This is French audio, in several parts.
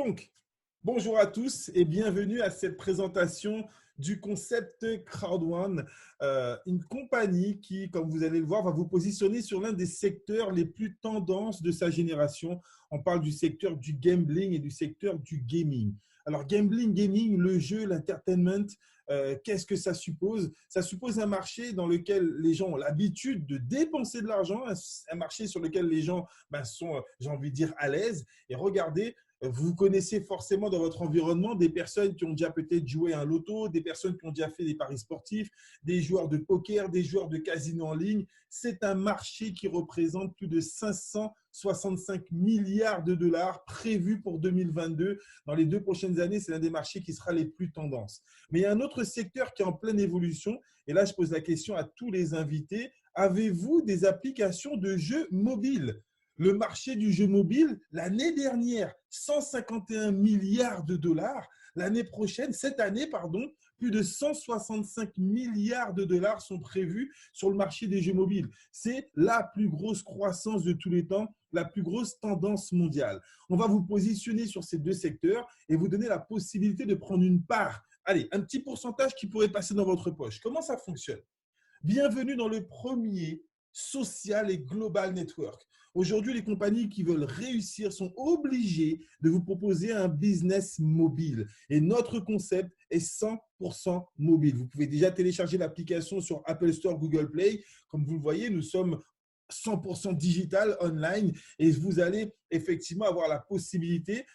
Donc, bonjour à tous et bienvenue à cette présentation du concept Crowd1, une compagnie qui, comme vous allez le voir, va vous positionner sur l'un des secteurs les plus tendances de sa génération. On parle du secteur du gambling et du secteur du gaming. Alors, gambling, gaming, le jeu, l'entertainment, qu'est-ce que ça suppose? Ça suppose un marché dans lequel les gens ont l'habitude de dépenser de l'argent, un marché sur lequel les gens sont, j'ai envie de dire, à l'aise. Et regardez, vous connaissez forcément dans votre environnement des personnes qui ont déjà peut-être joué à un loto, des personnes qui ont déjà fait des paris sportifs, des joueurs de poker, des joueurs de casino en ligne. C'est un marché qui représente plus de 565 milliards de dollars prévus pour 2022. Dans les 2 prochaines années, c'est l'un des marchés qui sera les plus tendances. Mais il y a un autre secteur qui est en pleine évolution. Et là, je pose la question à tous les invités. Avez-vous des applications de jeux mobiles? Le marché du jeu mobile, l'année dernière, 151 milliards de dollars. L'année prochaine, cette année, pardon, plus de 165 milliards de dollars sont prévus sur le marché des jeux mobiles. C'est la plus grosse croissance de tous les temps, la plus grosse tendance mondiale. On va vous positionner sur ces deux secteurs et vous donner la possibilité de prendre une part. Allez, un petit pourcentage qui pourrait passer dans votre poche. Comment ça fonctionne? Bienvenue dans le premier social et global network. Aujourd'hui, les compagnies qui veulent réussir sont obligées de vous proposer un business mobile. Et notre concept est 100% mobile. Vous pouvez déjà télécharger l'application sur Apple Store, Google Play. Comme vous le voyez, nous sommes 100% digital, online, et vous allez effectivement avoir la possibilité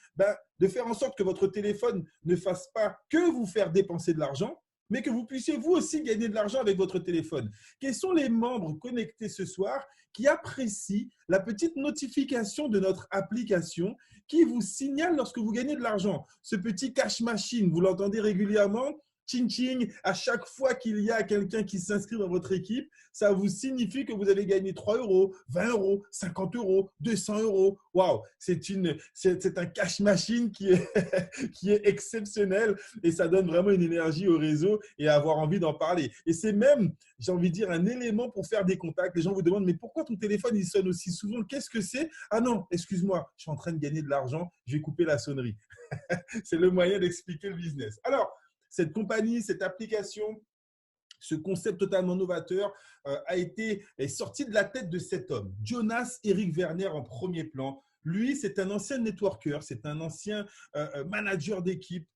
de faire en sorte que votre téléphone ne fasse pas que vous faire dépenser de l'argent, mais que vous puissiez vous aussi gagner de l'argent avec votre téléphone. Quels sont les membres connectés ce soir qui apprécient la petite notification de notre application qui vous signale lorsque vous gagnez de l'argent? Ce petit cash machine, vous l'entendez régulièrement? Ching ching, à chaque fois qu'il y a quelqu'un qui s'inscrit dans votre équipe, ça vous signifie que vous avez gagné 3 euros, 20 euros, 50 euros, 200 euros. Waouh, c'est un cash machine qui est, qui est exceptionnel et ça donne vraiment une énergie au réseau et à avoir envie d'en parler. Et c'est même, j'ai envie de dire, un élément pour faire des contacts. Les gens vous demandent, mais pourquoi ton téléphone il sonne aussi souvent? Qu'est-ce que c'est? Ah non, excuse-moi, je suis en train de gagner de l'argent, je vais couper la sonnerie. C'est le moyen d'expliquer le business. Alors, cette compagnie, cette application, ce concept totalement novateur est sorti de la tête de cet homme, Jonas Eric Werner en premier plan. Lui, c'est un ancien networker, c'est un ancien manager d'équipe,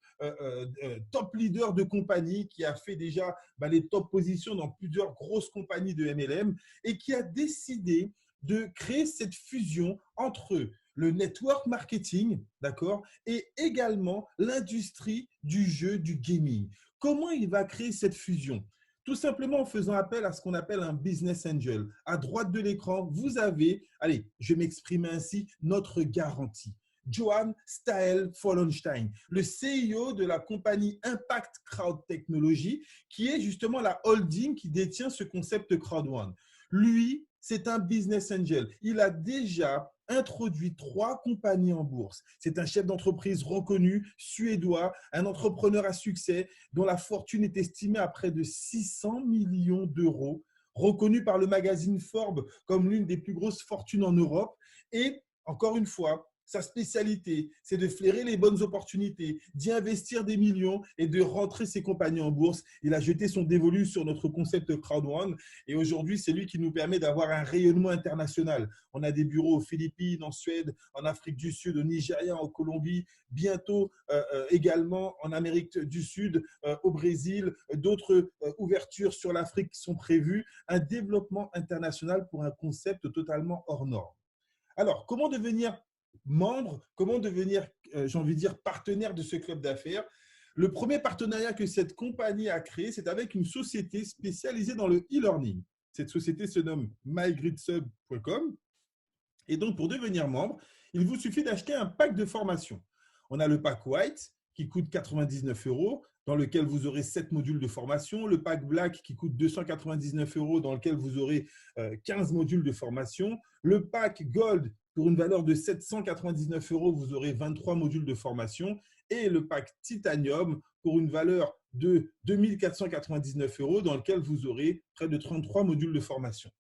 top leader de compagnie qui a fait déjà les top positions dans plusieurs grosses compagnies de MLM et qui a décidé de créer cette fusion entre le network marketing, d'accord, et également l'industrie du jeu, du gaming. Comment il va créer cette fusion? Tout simplement en faisant appel à ce qu'on appelle un business angel. À droite de l'écran, vous avez, allez, je vais m'exprimer ainsi, notre garantie. Johan Stael Follenstein, le CEO de la compagnie Impact Crowd Technology, qui est justement la holding qui détient ce concept Crowd1. Lui, c'est un business angel. Il a déjà introduit 3 compagnies en bourse. C'est un chef d'entreprise reconnu, suédois, un entrepreneur à succès dont la fortune est estimée à près de 600 millions d'euros, reconnu par le magazine Forbes comme l'une des plus grosses fortunes en Europe. Et encore une fois, sa spécialité, c'est de flairer les bonnes opportunités, d'y investir des millions et de rentrer ses compagnies en bourse. Il a jeté son dévolu sur notre concept Crowd1 et aujourd'hui, c'est lui qui nous permet d'avoir un rayonnement international. On a des bureaux aux Philippines, en Suède, en Afrique du Sud, au Nigeria, en Colombie, bientôt également en Amérique du Sud, au Brésil. D'autres ouvertures sur l'Afrique sont prévues. Un développement international pour un concept totalement hors norme. Alors, comment devenir membre, comment devenir, j'ai envie de dire, partenaire de ce club d'affaires? Le premier partenariat que cette compagnie a créé, c'est avec une société spécialisée dans le e-learning. Cette société se nomme mygridsub.com. Et donc, pour devenir membre, il vous suffit d'acheter un pack de formation. On a le pack White qui coûte 99 euros, dans lequel vous aurez 7 modules de formation. Le pack Black qui coûte 299 euros, dans lequel vous aurez 15 modules de formation. Le pack Gold, pour une valeur de 799 euros, vous aurez 23 modules de formation. Et le pack Titanium, pour une valeur de 2499 euros, dans lequel vous aurez près de 33 modules de formation.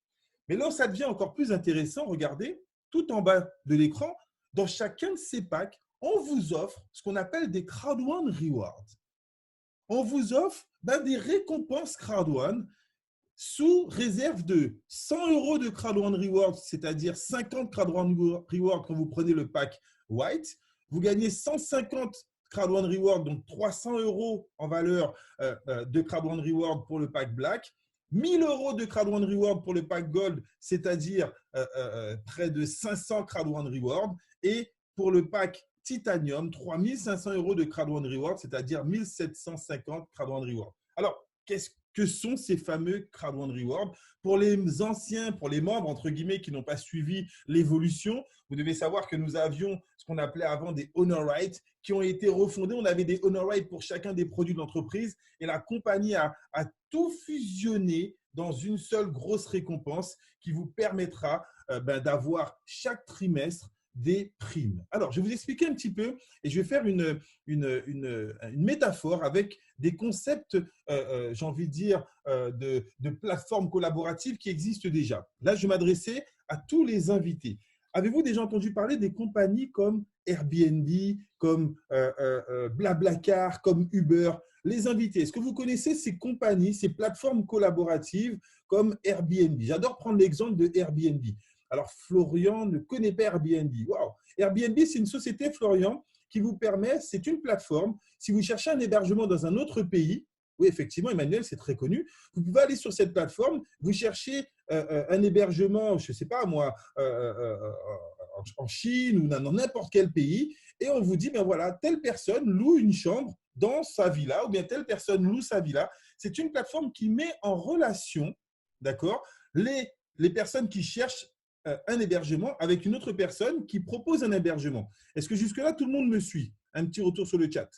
Mais là où ça devient encore plus intéressant, regardez, tout en bas de l'écran, dans chacun de ces packs, on vous offre ce qu'on appelle des Crowd One Rewards. On vous offre des récompenses Crowd One sous réserve de 100 € de Crowd One Rewards, c'est-à-dire 50 Crowd One Rewards quand vous prenez le pack White. Vous gagnez 150 Crowd One Rewards, donc 300 € en valeur de Crowd One Rewards pour le pack Black. 1000 € de Crowd One Reward pour le pack Gold, c'est-à-dire près de 500 Crowd One Reward. Et pour le pack Titanium, 3500 € de Crowd One Reward, c'est-à-dire 1750 Crowd One Reward. Alors, qu'est-ce que sont ces fameux Crowd One Reward? Pour les anciens, pour les membres, entre guillemets, qui n'ont pas suivi l'évolution, vous devez savoir que nous avions ce qu'on appelait avant des honor rights qui ont été refondés. On avait des honor rights pour chacun des produits de l'entreprise et la compagnie a tout fusionné dans une seule grosse récompense qui vous permettra d'avoir chaque trimestre des primes. Alors, je vais vous expliquer un petit peu et je vais faire une métaphore avec des concepts, j'ai envie de dire, de plateformes collaboratives qui existent déjà. Là, je vais m'adresser à tous les invités. Avez-vous déjà entendu parler des compagnies comme Airbnb, comme Blablacar, comme Uber? Les invités, est-ce que vous connaissez ces compagnies, ces plateformes collaboratives comme Airbnb? J'adore prendre l'exemple de Airbnb. Alors, Florian ne connaît pas Airbnb. Wow. Airbnb, c'est une société, Florian, qui vous permet, c'est une plateforme, si vous cherchez un hébergement dans un autre pays, oui, effectivement, Emmanuel, c'est très connu, vous pouvez aller sur cette plateforme, vous cherchez un hébergement, je ne sais pas moi, en Chine ou dans n'importe quel pays, et on vous dit, ben voilà, telle personne loue une chambre dans sa villa, ou bien telle personne loue sa villa. C'est une plateforme qui met en relation, d'accord, les personnes qui cherchent un hébergement avec une autre personne qui propose un hébergement. Est-ce que jusque-là, tout le monde me suit? Un petit retour sur le chat.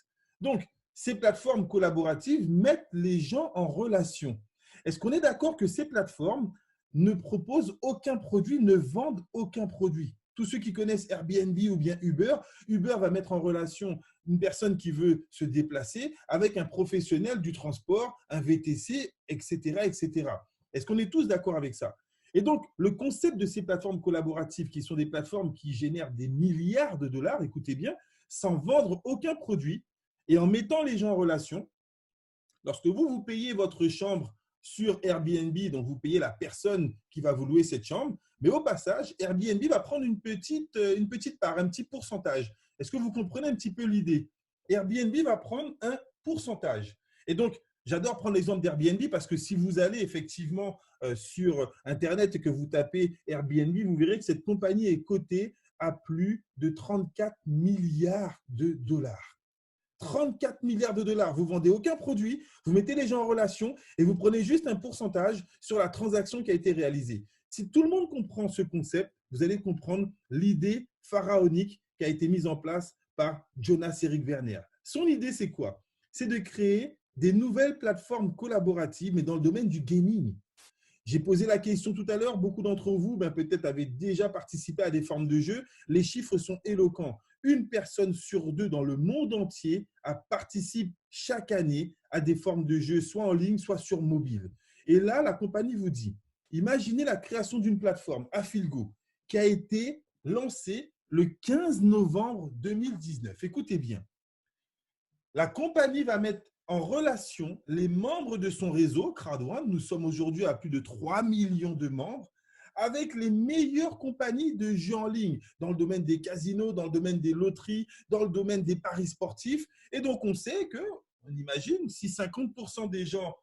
Donc, ces plateformes collaboratives mettent les gens en relation. Est-ce qu'on est d'accord que ces plateformes ne proposent aucun produit, ne vendent aucun produit? Tous ceux qui connaissent Airbnb ou bien Uber, Uber va mettre en relation une personne qui veut se déplacer avec un professionnel du transport, un VTC, etc., etc. Est-ce qu'on est tous d'accord avec ça? Et donc, le concept de ces plateformes collaboratives, qui sont des plateformes qui génèrent des milliards de dollars, écoutez bien, sans vendre aucun produit et en mettant les gens en relation, lorsque vous payez votre chambre sur Airbnb, donc vous payez la personne qui va vous louer cette chambre, mais au passage, Airbnb va prendre une petite part, un petit pourcentage. Est-ce que vous comprenez un petit peu l'idée? Airbnb va prendre un pourcentage. Et donc, j'adore prendre l'exemple d'Airbnb parce que si vous allez effectivement sur Internet et que vous tapez Airbnb, vous verrez que cette compagnie est cotée à plus de 34 milliards de dollars. 34 milliards de dollars. Vous ne vendez aucun produit, vous mettez les gens en relation et vous prenez juste un pourcentage sur la transaction qui a été réalisée. Si tout le monde comprend ce concept, vous allez comprendre l'idée pharaonique qui a été mise en place par Jonas Eric Werner. Son idée, c'est quoi? C'est de créer des nouvelles plateformes collaboratives, mais dans le domaine du gaming. J'ai posé la question tout à l'heure, beaucoup d'entre vous peut-être avaient déjà participé à des formes de jeu. Les chiffres sont éloquents. Une personne sur deux dans le monde entier participe chaque année à des formes de jeu, soit en ligne, soit sur mobile. Et là, la compagnie vous dit, imaginez la création d'une plateforme, Afilgo, qui a été lancée le 15 novembre 2019. Écoutez bien, la compagnie va mettre en relation les membres de son réseau, Crowd1, nous sommes aujourd'hui à plus de 3 millions de membres, avec les meilleures compagnies de jeux en ligne, dans le domaine des casinos, dans le domaine des loteries, dans le domaine des paris sportifs. Et donc, on sait que, on imagine, si 50% des gens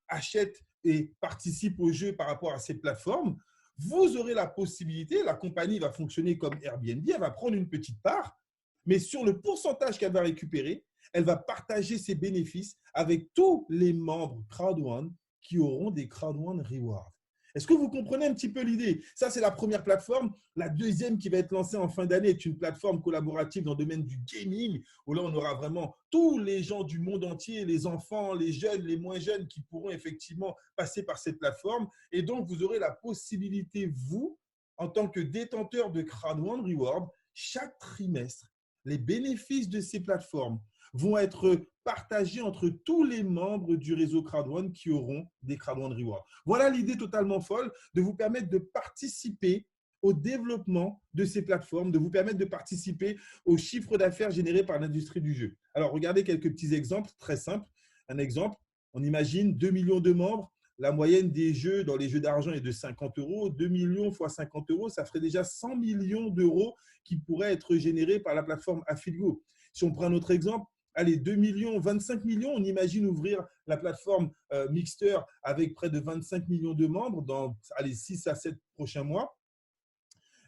achètent et participent au jeu par rapport à ces plateformes, vous aurez la possibilité, la compagnie va fonctionner comme Airbnb, elle va prendre une petite part, mais sur le pourcentage qu'elle va récupérer, elle va partager ses bénéfices avec tous les membres Crowd1 qui auront des Crowd1 Rewards. Est-ce que vous comprenez un petit peu l'idée? Ça, c'est la première plateforme. La deuxième qui va être lancée en fin d'année est une plateforme collaborative dans le domaine du gaming, où là, on aura vraiment tous les gens du monde entier, les enfants, les jeunes, les moins jeunes, qui pourront effectivement passer par cette plateforme. Et donc, vous aurez la possibilité, vous, en tant que détenteur de Crowd1 Reward, chaque trimestre, les bénéfices de ces plateformes vont être partagés entre tous les membres du réseau Crowd1 qui auront des Crowd1 Rewards. Voilà l'idée totalement folle de vous permettre de participer au développement de ces plateformes, de vous permettre de participer au chiffre d'affaires généré par l'industrie du jeu. Alors, regardez quelques petits exemples très simples. Un exemple, on imagine 2 millions de membres. La moyenne des jeux dans les jeux d'argent est de 50 euros. 2 millions fois 50 euros, ça ferait déjà 100 millions d'euros qui pourraient être générés par la plateforme Affiligo. Si on prend un autre exemple, allez, 2 millions, 25 millions, on imagine ouvrir la plateforme Mixter avec près de 25 millions de membres dans allez, 6 à 7 prochains mois.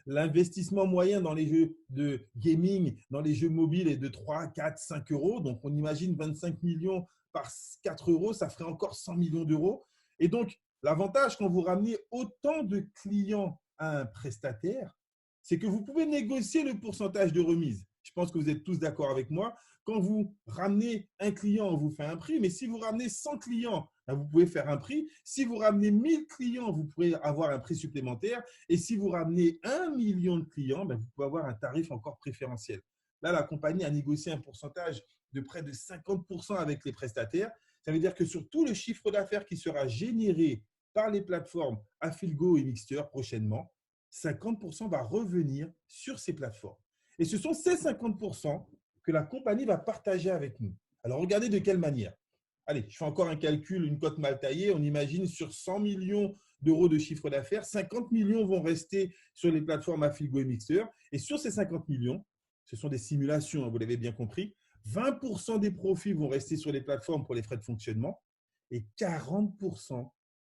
L'investissement moyen dans les jeux de gaming, dans les jeux mobiles est de 3, 4, 5 euros. Donc, on imagine 25 millions par 4 euros, ça ferait encore 100 millions d'euros. Et donc, l'avantage quand vous ramenez autant de clients à un prestataire, c'est que vous pouvez négocier le pourcentage de remise. Je pense que vous êtes tous d'accord avec moi. Quand vous ramenez un client, on vous fait un prix, mais si vous ramenez 100 clients, vous pouvez faire un prix. Si vous ramenez 1000 clients, vous pourrez avoir un prix supplémentaire. Et si vous ramenez 1 million de clients, vous pouvez avoir un tarif encore préférentiel. Là, la compagnie a négocié un pourcentage de près de 50% avec les prestataires. Ça veut dire que sur tout le chiffre d'affaires qui sera généré par les plateformes Affiligo et Mixter prochainement, 50% va revenir sur ces plateformes. Et ce sont ces 50% que la compagnie va partager avec nous. Alors, regardez de quelle manière. Allez, je fais encore un calcul, une cote mal taillée. On imagine sur 100 millions d'euros de chiffre d'affaires, 50 millions vont rester sur les plateformes Affiligo et Mixter. Et sur ces 50 millions, ce sont des simulations, vous l'avez bien compris, 20% des profits vont rester sur les plateformes pour les frais de fonctionnement et 40%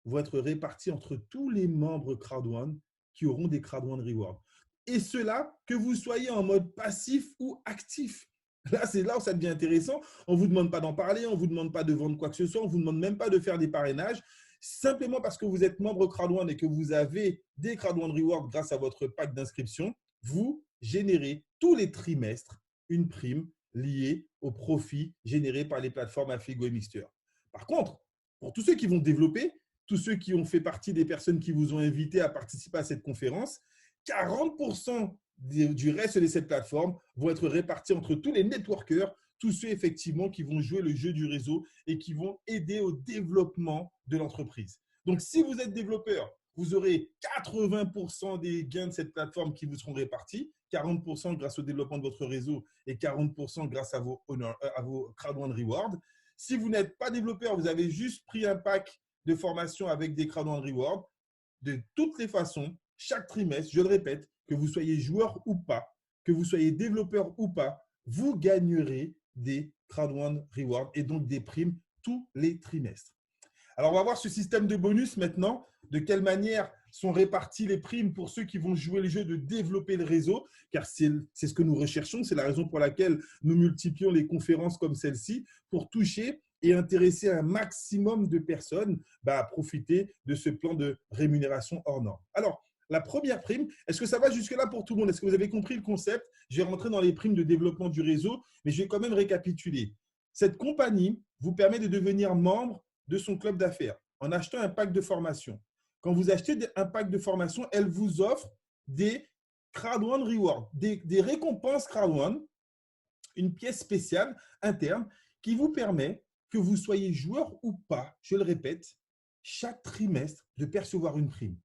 vont être répartis entre tous les membres Crowd1 qui auront des Crowd1 Rewards. Et cela, que vous soyez en mode passif ou actif. Là, c'est là où ça devient intéressant. On ne vous demande pas d'en parler, on ne vous demande pas de vendre quoi que ce soit, on ne vous demande même pas de faire des parrainages. Simplement parce que vous êtes membre Crowd1 et que vous avez des Crowd1 Rewards grâce à votre pack d'inscription, vous générez tous les trimestres une prime liée au profit généré par les plateformes Affiligo et Mixter. Par contre, pour tous ceux qui vont développer, tous ceux qui ont fait partie des personnes qui vous ont invité à participer à cette conférence, 40% du reste de cette plateforme vont être répartis entre tous les networkers, tous ceux effectivement qui vont jouer le jeu du réseau et qui vont aider au développement de l'entreprise. Donc, si vous êtes développeur, vous aurez 80% des gains de cette plateforme qui vous seront répartis, 40% grâce au développement de votre réseau et 40% grâce à vos Crowd1 Rewards. Si vous n'êtes pas développeur, vous avez juste pris un pack de formation avec des Crowd1 Rewards, de toutes les façons, chaque trimestre, je le répète, que vous soyez joueur ou pas, que vous soyez développeur ou pas, vous gagnerez des Crowd1 Rewards et donc des primes tous les trimestres. Alors, on va voir ce système de bonus maintenant, de quelle manière sont réparties les primes pour ceux qui vont jouer le jeu de développer le réseau, car c'est ce que nous recherchons, c'est la raison pour laquelle nous multiplions les conférences comme celle-ci pour toucher et intéresser un maximum de personnes à profiter de ce plan de rémunération hors norme. Alors, la première prime, est-ce que ça va jusque-là pour tout le monde? Est-ce que vous avez compris le concept? Je vais rentrer dans les primes de développement du réseau, mais je vais quand même récapituler. Cette compagnie vous permet de devenir membre de son club d'affaires en achetant un pack de formation. Quand vous achetez un pack de formation, elle vous offre des Crowd1 Rewards, des récompenses Crowd1, une pièce spéciale interne qui vous permet, que vous soyez joueur ou pas, je le répète, chaque trimestre de percevoir une prime.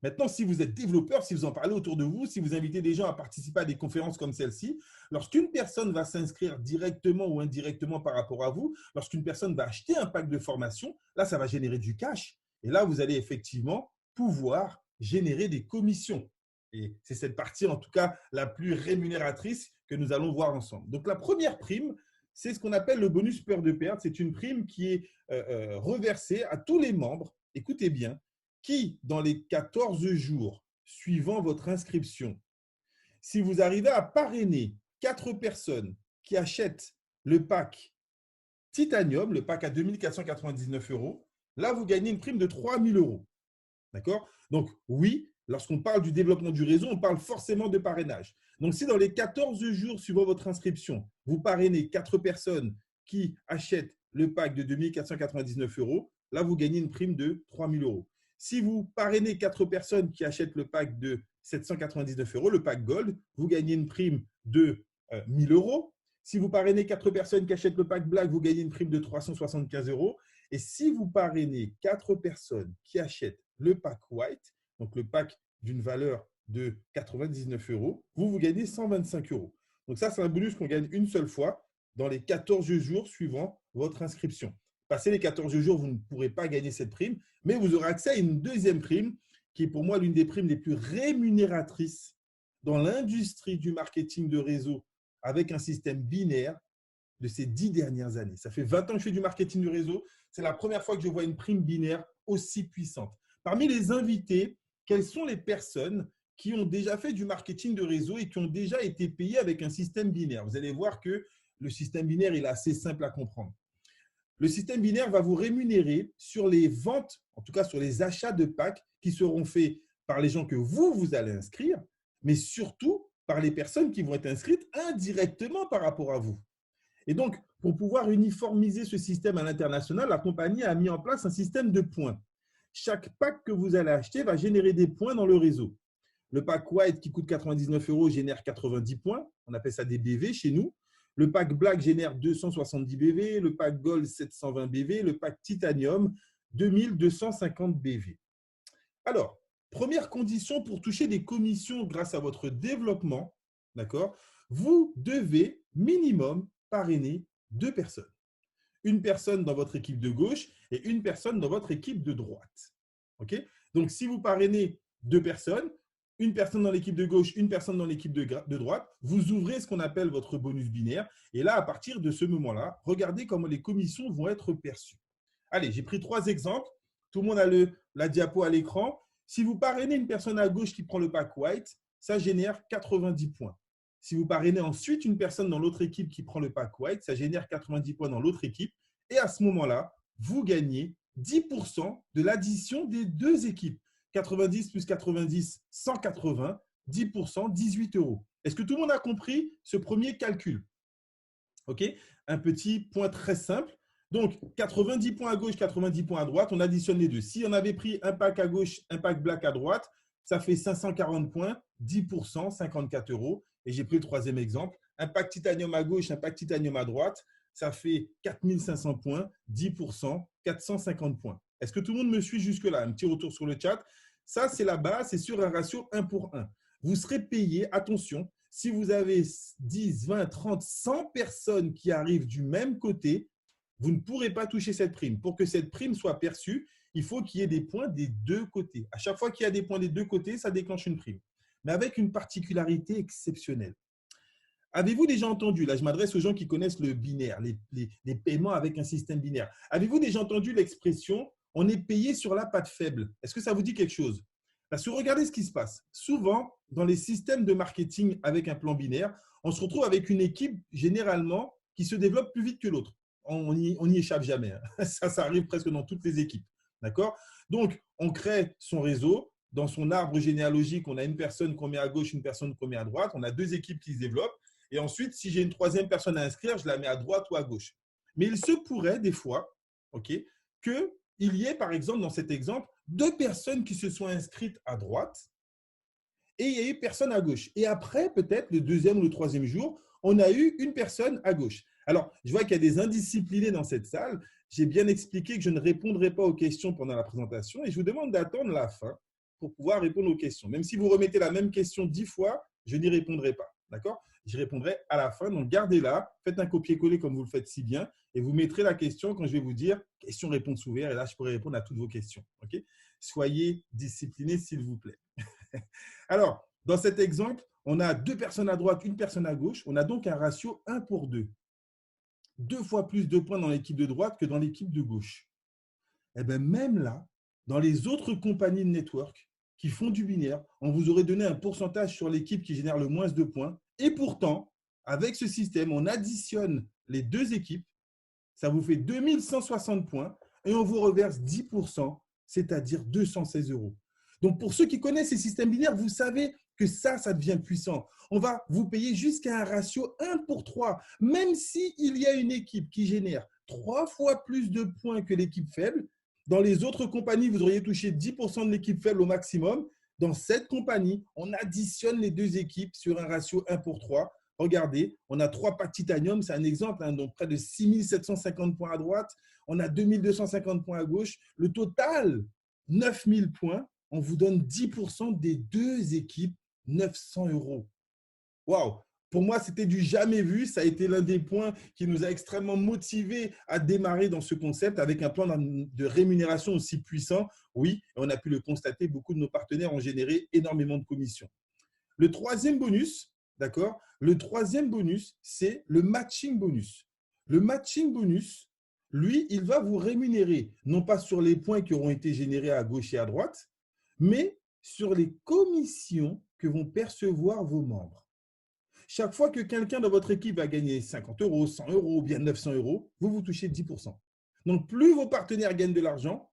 Maintenant, si vous êtes développeur, si vous en parlez autour de vous, si vous invitez des gens à participer à des conférences comme celle-ci, lorsqu'une personne va s'inscrire directement ou indirectement par rapport à vous, lorsqu'une personne va acheter un pack de formation, là, ça va générer du cash. Et là, vous allez effectivement pouvoir générer des commissions. Et c'est cette partie, en tout cas, la plus rémunératrice que nous allons voir ensemble. Donc, la première prime, c'est ce qu'on appelle le bonus peur de perdre. C'est une prime qui est reversée à tous les membres. Écoutez bien, qui, dans les 14 jours suivant votre inscription, si vous arrivez à parrainer 4 personnes qui achètent le pack Titanium, le pack à 2 499 €, là, vous gagnez une prime de 3 000 €. D'accord? Donc, oui, lorsqu'on parle du développement du réseau, on parle forcément de parrainage. Donc, si dans les 14 jours suivant votre inscription, vous parrainez 4 personnes qui achètent le pack de 2 499 €, là, vous gagnez une prime de 3 000 €. Si vous parrainez 4 personnes qui achètent le pack de 799 €, le pack Gold, vous gagnez une prime de 1 000 €. Si vous parrainez 4 personnes qui achètent le pack Black, vous gagnez une prime de 375 €. Et si vous parrainez 4 personnes qui achètent le pack White, donc le pack d'une valeur de 99 euros, vous gagnez 125 euros. Donc ça, c'est un bonus qu'on gagne une seule fois dans les 14 jours suivant votre inscription. Passé les 14 jours, vous ne pourrez pas gagner cette prime, mais vous aurez accès à une deuxième prime qui est pour moi l'une des primes les plus rémunératrices dans l'industrie du marketing de réseau avec un système binaire de ces 10 dernières années. Ça fait 20 ans que je fais du marketing de réseau. C'est la première fois que je vois une prime binaire aussi puissante. Parmi les invités, quelles sont les personnes qui ont déjà fait du marketing de réseau et qui ont déjà été payées avec un système binaire? Vous allez voir que le système binaire, il est assez simple à comprendre. Le système binaire va vous rémunérer sur les ventes, en tout cas sur les achats de packs qui seront faits par les gens que vous allez inscrire, mais surtout par les personnes qui vont être inscrites indirectement par rapport à vous. Et donc, pour pouvoir uniformiser ce système à l'international, la compagnie a mis en place un système de points. Chaque pack que vous allez acheter va générer des points dans le réseau. Le pack White qui coûte 99 euros génère 90 points. On appelle ça des BV chez nous. Le pack Black génère 270 BV. Le pack Gold, 720 BV. Le pack Titanium, 2250 BV. Alors, première condition pour toucher des commissions grâce à votre développement, d'accord, vous devez minimum parrainer 2 personnes. Une personne dans votre équipe de gauche et une personne dans votre équipe de droite. Okay? Donc, si vous parrainez 2 personnes, une personne dans l'équipe de gauche, une personne dans l'équipe de droite, vous ouvrez ce qu'on appelle votre bonus binaire. Et là, à partir de ce moment-là, regardez comment les commissions vont être perçues. Allez, j'ai pris 3 exemples. Tout le monde a la diapo à l'écran. Si vous parrainez une personne à gauche qui prend le pack White, ça génère 90 points. Si vous parrainez ensuite une personne dans l'autre équipe qui prend le pack White, ça génère 90 points dans l'autre équipe. Et à ce moment-là, vous gagnez 10% de l'addition des 2 équipes. 90 plus 90, 180, 10%, 18 euros. Est-ce que tout le monde a compris ce premier calcul? Ok, un petit point très simple. Donc, 90 points à gauche, 90 points à droite, on additionne les deux. Si on avait pris un pack à gauche, un pack black à droite, ça fait 540 points, 10%, 54 euros. Et j'ai pris le troisième exemple. Un pack titanium à gauche, un pack titanium à droite, ça fait 4500 points, 10%, 450 points. Est-ce que tout le monde me suit jusque-là? Un petit retour sur le chat. Ça, c'est la base, c'est sur un ratio 1 pour 1. Vous serez payé, attention, si vous avez 10, 20, 30, 100 personnes qui arrivent du même côté, vous ne pourrez pas toucher cette prime. Pour que cette prime soit perçue, il faut qu'il y ait des points des 2 côtés. À chaque fois qu'il y a des points des 2 côtés, ça déclenche une prime. Mais avec une particularité exceptionnelle. Avez-vous déjà entendu, là je m'adresse aux gens qui connaissent le binaire, les paiements avec un système binaire. Avez-vous déjà entendu l'expression « on est payé sur la patte faible » Est-ce que ça vous dit quelque chose? Parce que regardez ce qui se passe. Souvent, dans les systèmes de marketing avec un plan binaire, on se retrouve avec une équipe généralement qui se développe plus vite que l'autre. On n'y échappe jamais. Hein. Ça arrive presque dans toutes les équipes. D'accord? Donc, on crée son réseau. Dans son arbre généalogique, on a une personne qu'on met à gauche, une personne qu'on met à droite. On a 2 équipes qui se développent. Et ensuite, si j'ai une troisième personne à inscrire, je la mets à droite ou à gauche. Mais il se pourrait des fois qu'il y ait, par exemple, dans cet exemple, 2 personnes qui se soient inscrites à droite et il y a eu personne à gauche. Et après, peut-être, le deuxième ou le troisième jour, on a eu une personne à gauche. Alors, je vois qu'il y a des indisciplinés dans cette salle. J'ai bien expliqué que je ne répondrai pas aux questions pendant la présentation et je vous demande d'attendre la fin pour pouvoir répondre aux questions. Même si vous remettez la même question 10 fois, je n'y répondrai pas. D'accord? Je répondrai à la fin. Donc, gardez-la, faites un copier-coller comme vous le faites si bien et vous mettrez la question quand je vais vous dire question-réponse ouverte. Et là, je pourrai répondre à toutes vos questions. Okay? Soyez disciplinés, s'il vous plaît. Alors, dans cet exemple, on a 2 personnes à droite, une personne à gauche. On a donc un ratio 1 pour 2. 2 fois plus de points dans l'équipe de droite que dans l'équipe de gauche. Et bien, même là, dans les autres compagnies de network qui font du binaire, on vous aurait donné un pourcentage sur l'équipe qui génère le moins de points. Et pourtant, avec ce système, on additionne les 2 équipes. Ça vous fait 2160 points et on vous reverse 10%, c'est-à-dire 216 euros. Donc, pour ceux qui connaissent ces systèmes binaires, vous savez que ça devient puissant. On va vous payer jusqu'à un ratio 1 pour 3, même s'il y a une équipe qui génère 3 fois plus de points que l'équipe faible. Dans les autres compagnies, vous auriez touché 10% de l'équipe faible au maximum. Dans cette compagnie, on additionne les 2 équipes sur un ratio 1 pour 3. Regardez, on a 3 packs titanium, c'est un exemple, hein, donc près de 6750 points à droite. On a 2250 points à gauche. Le total, 9000 points. on vous donne 10% des 2 équipes, 900 euros. Waouh! Pour moi, c'était du jamais vu. Ça a été l'un des points qui nous a extrêmement motivés à démarrer dans ce concept avec un plan de rémunération aussi puissant. Oui, on a pu le constater, beaucoup de nos partenaires ont généré énormément de commissions. Le troisième bonus, d'accord? Le troisième bonus, c'est le matching bonus. Le matching bonus, lui, il va vous rémunérer, non pas sur les points qui auront été générés à gauche et à droite, mais sur les commissions que vont percevoir vos membres. Chaque fois que quelqu'un dans votre équipe va gagner 50 euros, 100 euros ou bien 900 euros, vous touchez 10%. Donc, plus vos partenaires gagnent de l'argent,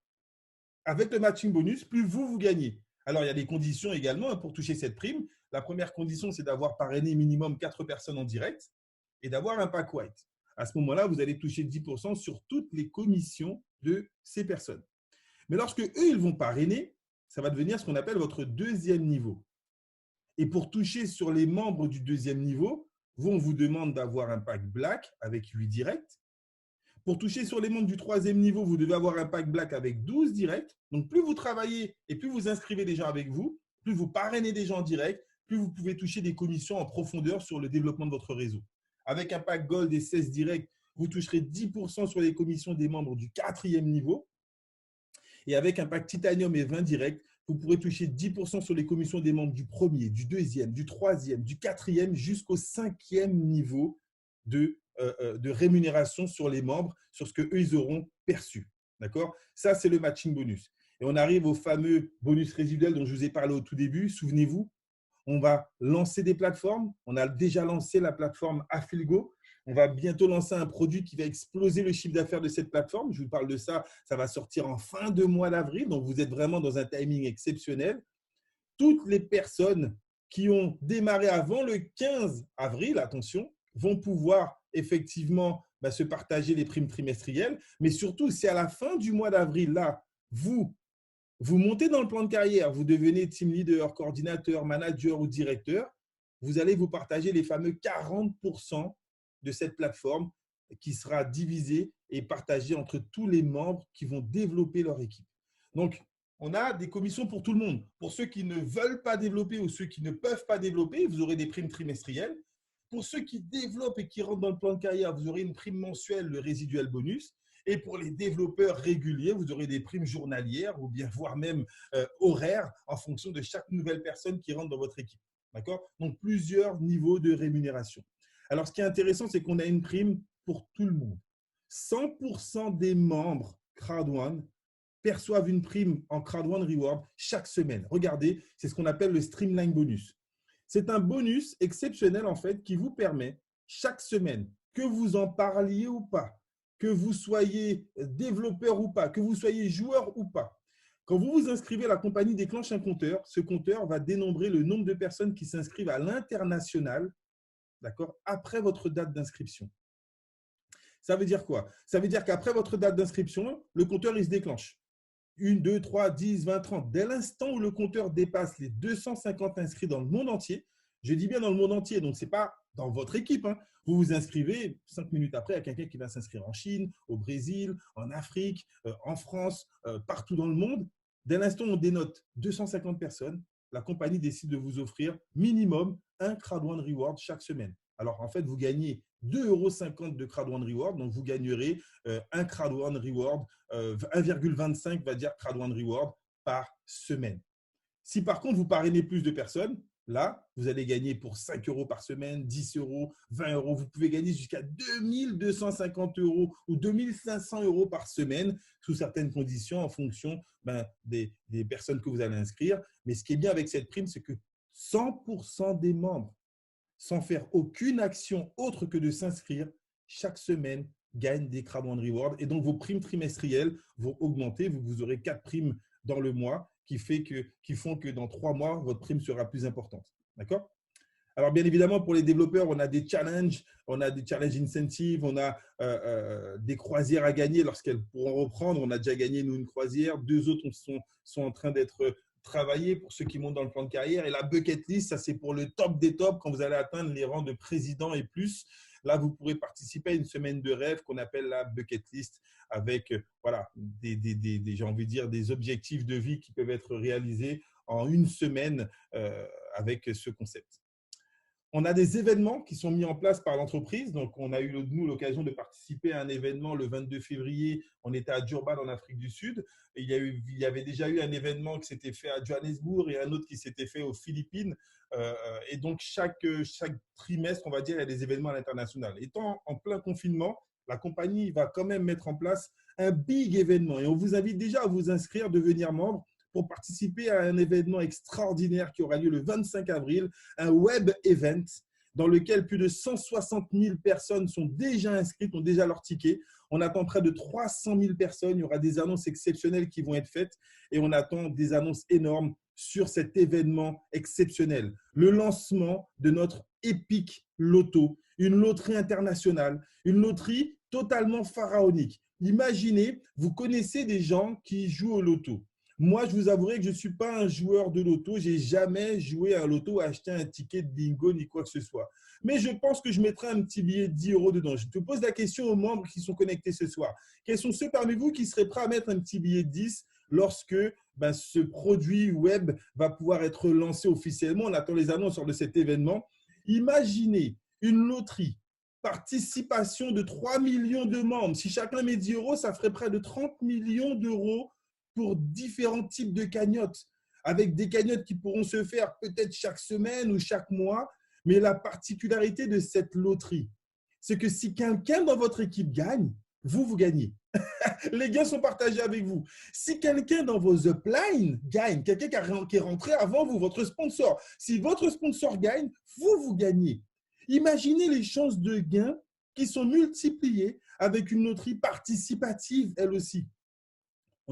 avec le matching bonus, plus vous gagnez. Alors, il y a des conditions également pour toucher cette prime. La première condition, c'est d'avoir parrainé minimum 4 personnes en direct et d'avoir un pack white. À ce moment-là, vous allez toucher 10% sur toutes les commissions de ces personnes. Mais lorsque eux, ils vont parrainer, ça va devenir ce qu'on appelle votre deuxième niveau. Et pour toucher sur les membres du deuxième niveau, on vous demande d'avoir un pack black avec 8 directs. Pour toucher sur les membres du troisième niveau, vous devez avoir un pack black avec 12 directs. Donc, plus vous travaillez et plus vous inscrivez des gens avec vous, plus vous parrainez des gens en direct, plus vous pouvez toucher des commissions en profondeur sur le développement de votre réseau. Avec un pack gold et 16 directs, vous toucherez 10% sur les commissions des membres du quatrième niveau. Et avec un pack titanium et 20 directs, vous pourrez toucher 10% sur les commissions des membres du premier, du deuxième, du troisième, du quatrième jusqu'au 5e niveau de rémunération sur les membres, sur ce qu'eux, ils auront perçu. D'accord? Ça, c'est le matching bonus. Et on arrive au fameux bonus résiduel dont je vous ai parlé au tout début. Souvenez-vous, on va lancer des plateformes. On a déjà lancé la plateforme Affilgo. On va bientôt lancer un produit qui va exploser le chiffre d'affaires de cette plateforme. Je vous parle de ça, ça va sortir en fin de mois d'avril. Donc, vous êtes vraiment dans un timing exceptionnel. Toutes les personnes qui ont démarré avant le 15 avril, attention, vont pouvoir effectivement se partager les primes trimestrielles. Mais surtout, si à la fin du mois d'avril, là, vous montez dans le plan de carrière, vous devenez team leader, coordinateur, manager ou directeur, vous allez vous partager les fameux 40% de cette plateforme qui sera divisée et partagée entre tous les membres qui vont développer leur équipe. Donc, on a des commissions pour tout le monde. Pour ceux qui ne veulent pas développer ou ceux qui ne peuvent pas développer, vous aurez des primes trimestrielles. Pour ceux qui développent et qui rentrent dans le plan de carrière, vous aurez une prime mensuelle, le résiduel bonus. Et pour les développeurs réguliers, vous aurez des primes journalières ou bien voire même horaires en fonction de chaque nouvelle personne qui rentre dans votre équipe. D'accord? Donc, plusieurs niveaux de rémunération. Alors, ce qui est intéressant, c'est qu'on a une prime pour tout le monde. 100% des membres CrowdOne perçoivent une prime en CrowdOne Reward chaque semaine. Regardez, c'est ce qu'on appelle le Streamline Bonus. C'est un bonus exceptionnel, en fait, qui vous permet chaque semaine, que vous en parliez ou pas, que vous soyez développeur ou pas, que vous soyez joueur ou pas. Quand vous vous inscrivez, la compagnie déclenche un compteur. Ce compteur va dénombrer le nombre de personnes qui s'inscrivent à l'international, d'accord, après votre date d'inscription. Ça veut dire quoi? Ça veut dire qu'après votre date d'inscription, le compteur il se déclenche. 1, 2, 3, 10, 20, 30. Dès l'instant où le compteur dépasse les 250 inscrits dans le monde entier, je dis bien dans le monde entier, donc ce n'est pas dans votre équipe, hein. Vous vous inscrivez, 5 minutes après, il y a quelqu'un qui va s'inscrire en Chine, au Brésil, en Afrique, en France, partout dans le monde. Dès l'instant où on dénote 250 personnes, la compagnie décide de vous offrir minimum un CrowdOne Reward chaque semaine. Alors, en fait, vous gagnez 2,50 € de CrowdOne Reward, donc vous gagnerez un CrowdOne Reward, 1,25 va dire CrowdOne Reward par semaine. Si par contre, vous parrainez plus de personnes, là, vous allez gagner pour 5 € par semaine, 10 €, 20 €. Vous pouvez gagner jusqu'à 2250 € ou 2500 € par semaine sous certaines conditions en fonction des personnes que vous allez inscrire. Mais ce qui est bien avec cette prime, c'est que 100% des membres, sans faire aucune action autre que de s'inscrire, chaque semaine gagnent des CrowdOne Rewards. Et donc, vos primes trimestrielles vont augmenter. Vous aurez 4 primes dans le mois qui font que dans 3 mois, votre prime sera plus importante. D'accord? Alors, bien évidemment, pour les développeurs, on a des challenges incentives, on a des croisières à gagner lorsqu'elles pourront reprendre. On a déjà gagné, nous, une croisière. 2 autres sont en train d'être travaillées pour ceux qui montent dans le plan de carrière. Et la bucket list, ça, c'est pour le top des tops quand vous allez atteindre les rangs de président et plus. Là, vous pourrez participer à une semaine de rêve qu'on appelle la bucket list avec voilà, j'ai envie de dire, des objectifs de vie qui peuvent être réalisés en une semaine avec ce concept. On a des événements qui sont mis en place par l'entreprise. Donc, on a eu, nous, l'occasion de participer à un événement le 22 février. On était à Durban, en Afrique du Sud. Et il y avait déjà eu un événement qui s'était fait à Johannesburg et un autre qui s'était fait aux Philippines. Et donc, chaque trimestre, on va dire, il y a des événements à l'international. Étant en plein confinement, la compagnie va quand même mettre en place un big événement. Et on vous invite déjà à vous inscrire, devenir membre, pour participer à un événement extraordinaire qui aura lieu le 25 avril, un web event dans lequel plus de 160 000 personnes sont déjà inscrites, ont déjà leur ticket. On attend près de 300 000 personnes. Il y aura des annonces exceptionnelles qui vont être faites et on attend des annonces énormes sur cet événement exceptionnel. Le lancement de notre Epic Loto, une loterie internationale, une loterie totalement pharaonique. Imaginez, vous connaissez des gens qui jouent au loto. Moi, je vous avouerai que je ne suis pas un joueur de loto. Je n'ai jamais joué à un loto, acheté un ticket de bingo ni quoi que ce soit. Mais je pense que je mettrai un petit billet de 10 € dedans. Je te pose la question aux membres qui sont connectés ce soir. Quels sont ceux parmi vous qui seraient prêts à mettre un petit billet de 10 lorsque ce produit web va pouvoir être lancé officiellement? On attend les annonces de cet événement. Imaginez une loterie, participation de 3 millions de membres. Si chacun met 10 €, ça ferait près de 30 millions d'euros pour différents types de cagnottes, avec des cagnottes qui pourront se faire peut-être chaque semaine ou chaque mois. Mais la particularité de cette loterie, c'est que si quelqu'un dans votre équipe gagne, vous gagnez. Les gains sont partagés avec vous. Si quelqu'un dans vos uplines gagne, quelqu'un qui est rentré avant vous, votre sponsor, si votre sponsor gagne, vous gagnez. Imaginez les chances de gain qui sont multipliées avec une loterie participative, elle aussi.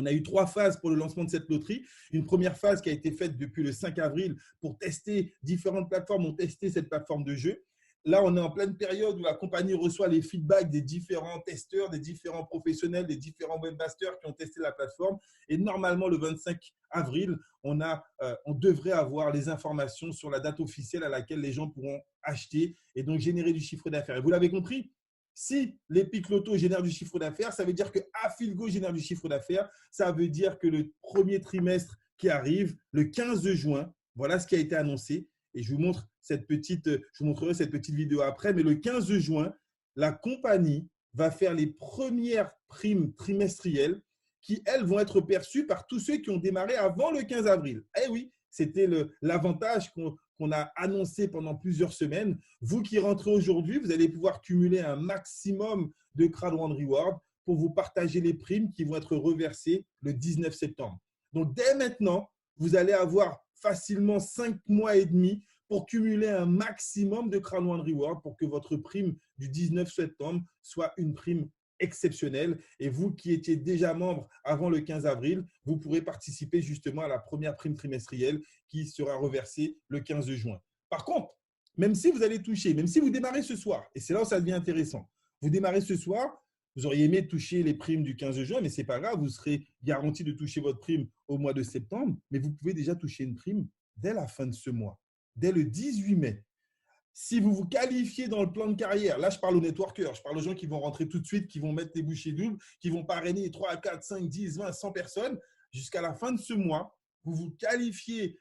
On a eu 3 phases pour le lancement de cette loterie. Une première phase qui a été faite depuis le 5 avril pour tester différentes plateformes, ont testé cette plateforme de jeu. Là, on est en pleine période où la compagnie reçoit les feedbacks des différents testeurs, des différents professionnels, des différents webmasters qui ont testé la plateforme. Et normalement, le 25 avril, on devrait avoir les informations sur la date officielle à laquelle les gens pourront acheter et donc générer du chiffre d'affaires. Et vous l'avez compris, si l'Epic Loto génère du chiffre d'affaires, ça veut dire que Afilgo génère du chiffre d'affaires. Ça veut dire que le premier trimestre qui arrive, le 15 juin, voilà ce qui a été annoncé. Et je vous montrerai cette petite vidéo après. Mais le 15 juin, la compagnie va faire les premières primes trimestrielles qui, elles, vont être perçues par tous ceux qui ont démarré avant le 15 avril. Eh oui, c'était l'avantage qu'on a annoncé pendant plusieurs semaines. Vous qui rentrez aujourd'hui, vous allez pouvoir cumuler un maximum de Crowd One Reward pour vous partager les primes qui vont être reversées le 19 septembre. Donc, dès maintenant, vous allez avoir facilement 5 mois et demi pour cumuler un maximum de Crowd One Reward pour que votre prime du 19 septembre soit une prime exceptionnelle. Et vous qui étiez déjà membre avant le 15 avril, vous pourrez participer justement à la première prime trimestrielle qui sera reversée le 15 juin. Par contre, même si vous allez toucher, même si vous démarrez ce soir, et c'est là où ça devient intéressant, vous démarrez ce soir, vous auriez aimé toucher les primes du 15 juin, mais ce n'est pas grave, vous serez garanti de toucher votre prime au mois de septembre, mais vous pouvez déjà toucher une prime dès la fin de ce mois, dès le 18 mai. Si vous vous qualifiez dans le plan de carrière, là je parle aux networkers, je parle aux gens qui vont rentrer tout de suite, qui vont mettre les bouchées doubles, qui vont parrainer 3, 4, 5, 10, 20, 100 personnes, jusqu'à la fin de ce mois, vous vous qualifiez,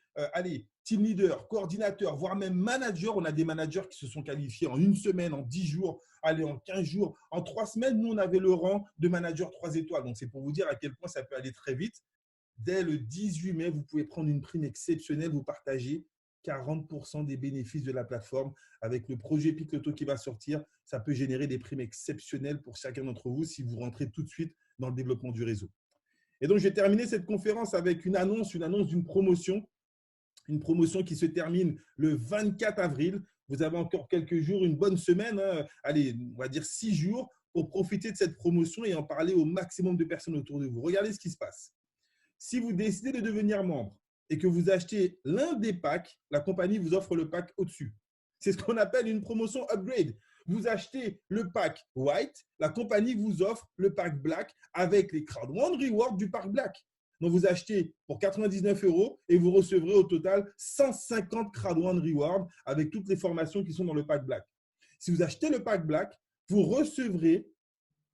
team leader, coordinateur, voire même manager. On a des managers qui se sont qualifiés en une semaine, en 10 jours, en 15 jours, en 3 semaines. Nous, on avait le rang de manager 3 étoiles. Donc, c'est pour vous dire à quel point ça peut aller très vite. Dès le 18 mai, vous pouvez prendre une prime exceptionnelle, vous partagez 40% des bénéfices de la plateforme. Avec le projet Epic Loto qui va sortir, ça peut générer des primes exceptionnelles pour chacun d'entre vous si vous rentrez tout de suite dans le développement du réseau. Et donc, je vais terminer cette conférence avec une annonce d'une promotion. Une promotion qui se termine le 24 avril. Vous avez encore quelques jours, une bonne semaine, allez, on va dire 6 jours pour profiter de cette promotion et en parler au maximum de personnes autour de vous. Regardez ce qui se passe. Si vous décidez de devenir membre et que vous achetez l'un des packs, la compagnie vous offre le pack au-dessus. C'est ce qu'on appelle une promotion upgrade. Vous achetez le pack White, la compagnie vous offre le pack Black avec les Crowd One Rewards du pack Black. Donc, vous achetez pour 99 € et vous recevrez au total 150 Crowd One Rewards avec toutes les formations qui sont dans le pack Black. Si vous achetez le pack Black, vous recevrez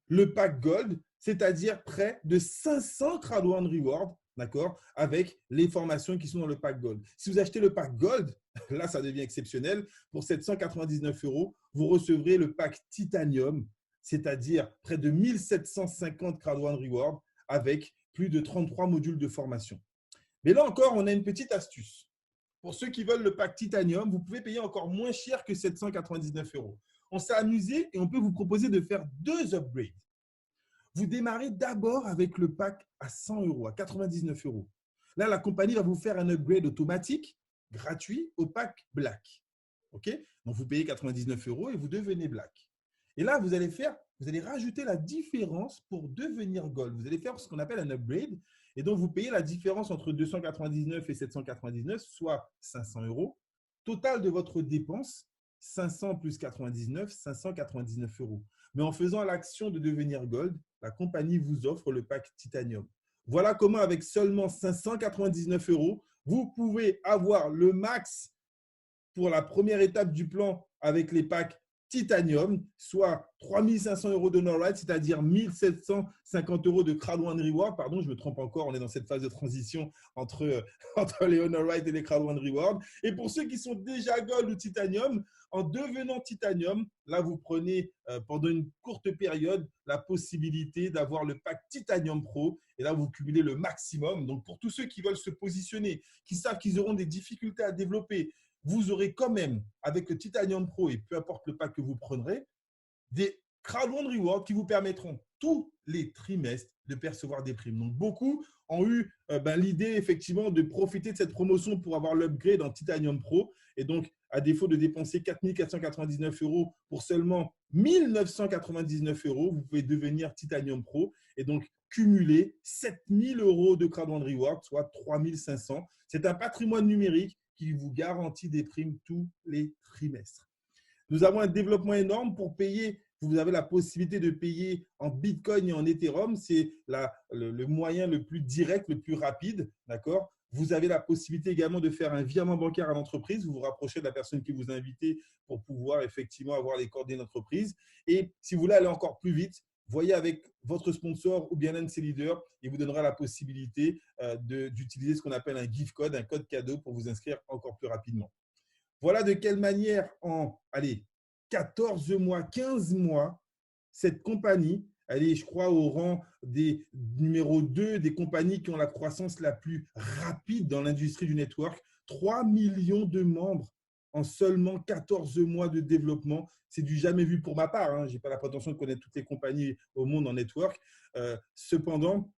le pack Gold, c'est-à-dire près de 500 Crowd One Rewards, d'accord, avec les formations qui sont dans le pack Gold. Si vous achetez le pack Gold, là, ça devient exceptionnel. Pour 799 €, vous recevrez le pack Titanium, c'est-à-dire près de 1750 Crowd One Rewards avec plus de 33 modules de formation. Mais là encore, on a une petite astuce. Pour ceux qui veulent le pack Titanium, vous pouvez payer encore moins cher que 799 €. On s'est amusé et on peut vous proposer de faire 2 upgrades. Vous démarrez d'abord avec le pack à 100 €, à 99 €. Là, la compagnie va vous faire un upgrade automatique, gratuit, au pack Black. OK? Donc, vous payez 99 € et vous devenez Black. Et là, vous allez rajouter la différence pour devenir Gold. Vous allez faire ce qu'on appelle un upgrade. Et donc, vous payez la différence entre 299 et 799, soit 500 €. Total de votre dépense, 500 plus 99, 599 €. Mais en faisant l'action de devenir Gold, la compagnie vous offre le pack Titanium. Voilà comment, avec seulement 599 €, vous pouvez avoir le max pour la première étape du plan avec les packs Titanium, soit 3500 € de no-ride, c'est-à-dire 1750 € de Crowd One Reward. Pardon, je me trompe encore, on est dans cette phase de transition entre les Honor Ride et les Crowd One Reward. Et pour ceux qui sont déjà Gold ou Titanium, en devenant Titanium, là, vous prenez pendant une courte période la possibilité d'avoir le pack Titanium Pro. Et là, vous cumulez le maximum. Donc, pour tous ceux qui veulent se positionner, qui savent qu'ils auront des difficultés à développer, vous aurez quand même, avec le Titanium Pro et peu importe le pack que vous prendrez, des Crowd One Rewards qui vous permettront tous les trimestres de percevoir des primes. Donc, beaucoup ont eu l'idée effectivement de profiter de cette promotion pour avoir l'upgrade en Titanium Pro. Et donc, à défaut de dépenser 4 499 € pour seulement 1 999 €, vous pouvez devenir Titanium Pro et donc cumuler 7 000 € de Crowd One Rewards, soit 3 500. C'est un patrimoine numérique qui vous garantit des primes tous les trimestres. Nous avons un développement énorme pour payer. Vous avez la possibilité de payer en Bitcoin et en Ethereum. C'est le moyen le plus direct, le plus rapide. D'accord ? Vous avez la possibilité également de faire un virement bancaire à l'entreprise. Vous vous rapprochez de la personne qui vous a invité pour pouvoir effectivement avoir les coordonnées d'entreprise. Et si vous voulez aller encore plus vite, voyez avec votre sponsor ou bien l'un de ses leaders et vous donnera la possibilité d'utiliser ce qu'on appelle un gift code, un code cadeau pour vous inscrire encore plus rapidement. Voilà de quelle manière en 14 mois, 15 mois, cette compagnie, elle est, je crois, au rang des numéro 2 des compagnies qui ont la croissance la plus rapide dans l'industrie du network. 3 millions de membres en seulement 14 mois de développement. C'est du jamais vu pour ma part. Hein. Je n'ai pas la prétention de connaître toutes les compagnies au monde en network. Cependant,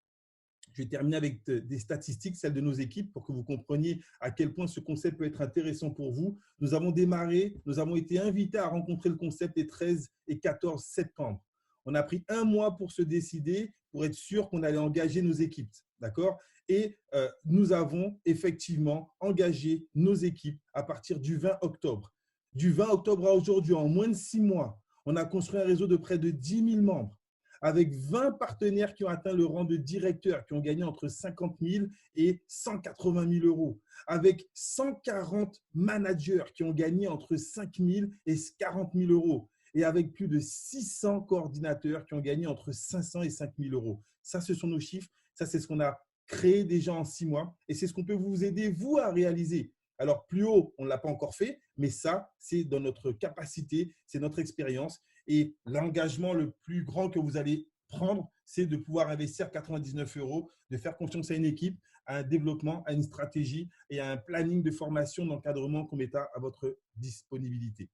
je vais terminer avec des statistiques, celles de nos équipes, pour que vous compreniez à quel point ce concept peut être intéressant pour vous. Nous avons été invités à rencontrer le concept les 13 et 14 septembre. On a pris un mois pour se décider, pour être sûr qu'on allait engager nos équipes. D'accord ? Et nous avons effectivement engagé nos équipes à partir du 20 octobre. Du 20 octobre à aujourd'hui, en moins de 6 mois, on a construit un réseau de près de 10 000 membres, avec 20 partenaires qui ont atteint le rang de directeur, qui ont gagné entre 50 000 et 180 000 €, avec 140 managers qui ont gagné entre 5 000 et 40 000 €, et avec plus de 600 coordinateurs qui ont gagné entre 500 et 5 000 €. Ça, ce sont nos chiffres. Ça, c'est ce qu'on a créé déjà en 6 mois, et c'est ce qu'on peut vous aider, vous, à réaliser. Alors, plus haut, on ne l'a pas encore fait, mais ça, c'est dans notre capacité, c'est notre expérience. Et l'engagement le plus grand que vous allez prendre, c'est de pouvoir investir 99 €, de faire confiance à une équipe, à un développement, à une stratégie et à un planning de formation, d'encadrement qu'on met à votre disponibilité.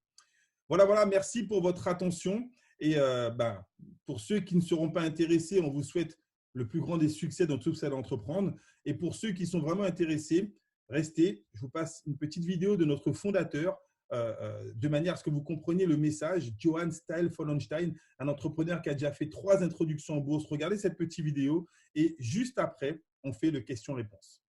Voilà, merci pour votre attention. Et pour ceux qui ne seront pas intéressés, on vous souhaite le plus grand des succès dans tout ce que vous allez entreprendre. Et pour ceux qui sont vraiment intéressés, restez. Je vous passe une petite vidéo de notre fondateur, de manière à ce que vous compreniez le message. Johann Style Vollenstein, un entrepreneur qui a déjà fait 3 introductions en bourse. Regardez cette petite vidéo et juste après, on fait le question-réponse.